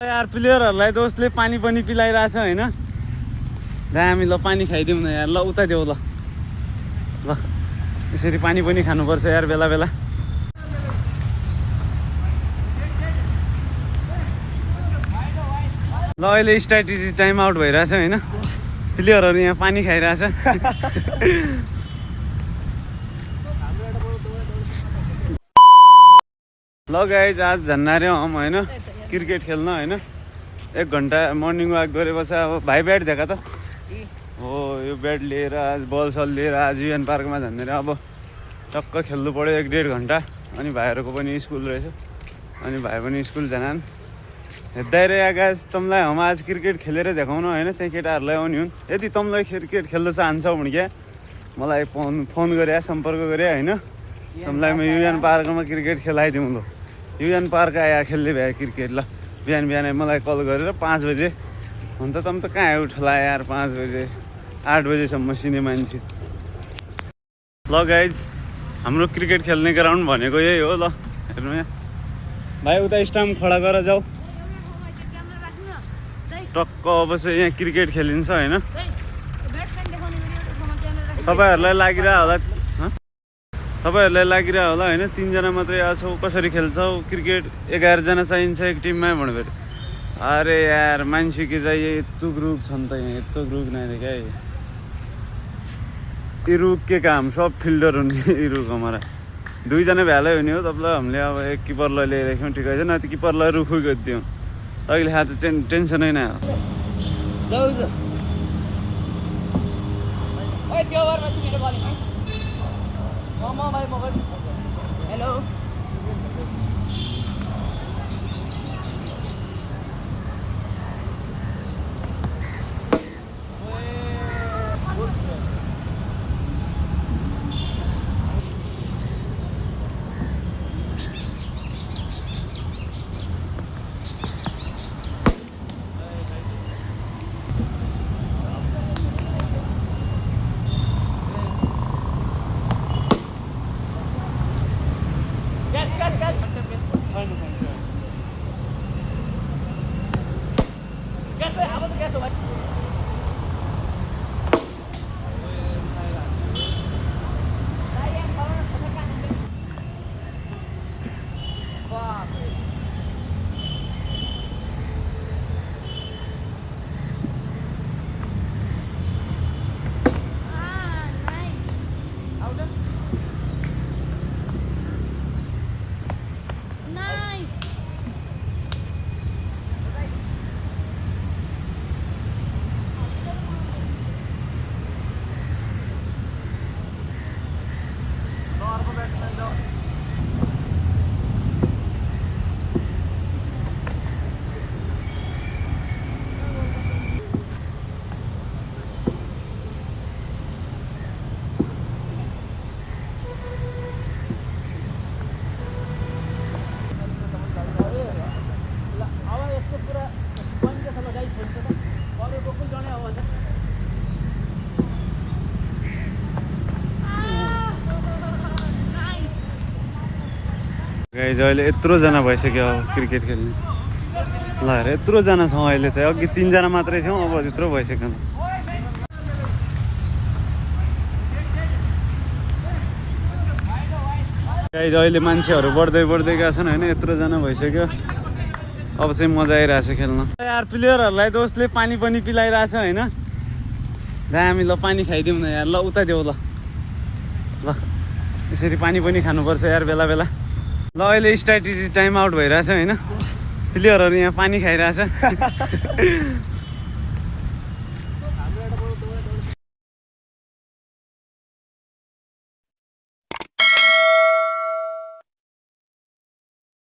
यार प्लेयरहरूलाई दोस्तले पानी पनि पिलाइरहेछ होइन दामी। ल पानी खाइदिउँ न यार। ल उता देऊ ल ल यसरी पानी पनि खानुपर्छ यार बेला बेला। ल अहिले स्ट्राटेजी टाइम आउट भइरहेछ होइन प्लेयरहरू यहाँ पानी खाइरहेछ। ल गाइज आज झन्नारे हम होइन क्रिकेट खेल्न होइन 1 घन्टा मर्निङ वाक गरेपछि अब भाइ ब्याट दिएका त हो यो ब्याट लिएर आज बल सल लिएर आज युएन पार्कमा झन्नारे अब टक्क खेल्नु पऱ्यो 1-1.5 घन्टा। अनि भाइहरूको पनि स्कुल रहेछ अनि भाइ पनि स्कुल जानान् हेर्दै रे आकाश तँलाई हम आज क्रिकेट खेलेर देखाउन होइन त्यहाँ केटाहरूलाई आउने हुन्। यदि तँलाई क्रिकेट खेल्न चाहन्छौ भने क्या मलाई फोन गरे सम्पर्क गरे होइन तँलाई म युएन पार्कमा क्रिकेट खेलाइदिउँ। ल युएन पार्क आयो खेल्ने भए क्रिकेट। ल बिहान बिहानै मलाई कल गरेर 5 बजे हुन त तँ त कहाँ उठला यार 5 बजे 8 बजेसम्म सिने मान्छे। ल गाइज हाम्रो क्रिकेट खेल्ने ग्राउन्ड भनेको यही हो। ल हेर्नु यहाँ भाइ उता स्टाम्प खडा गरेर जाऊ टक्क अब चाहिँ यहाँ क्रिकेट खेलिन्छ होइन। तपाईँहरूलाई लागिरह होला होइन 3 जना मात्रै आछौ कसरी खेल्छौ क्रिकेट 11 जना चाहिन्छ एक टिममा भनेर। अरे यार मान्छे के चाहिए यत्रो ग्रुप छ नि त यहाँ यत्रो ग्रुप नहीं क्या ये रुक के काम सब फिल्डर हुने ये रुक हमारा 2 जना भ्यालै हुने हो। तबलाई हामीले अब एक किपरलाई लिएर राख्यौँ ठिकै छ न त किपरलाई रुखै गरिदिउँ अहिले हात टेन्सनै नै हो। हेलो गाइज अहिले यत्रो जना भइसक्यो अब क्रिकेट खेल्ने। ल हेर यत्रो जना छौँ अहिले चाहिँ अघि 3 जना मात्रै थियौँ अब यत्रो भइसक्यो। गाइज अहिले मान्छेहरू बढ्दै गएका छन् होइन यत्रो जना भइसक्यो अब चाहिँ मजा आइरहेछ खेल्न। यार प्लेयरहरूलाई दोस्तले पानी पनि पिलाइरहेछ होइन दामी। ल पानी खाइदिउँ न यार। ल उता देऊ ल ल यसरी पानी पनि खानुपर्छ यार बेला बेला। ल अहिले स्ट्राटेजी टाइम आउट भइरहेछ होइन प्लेयरहरू यहाँ पानी खाइरहेछ।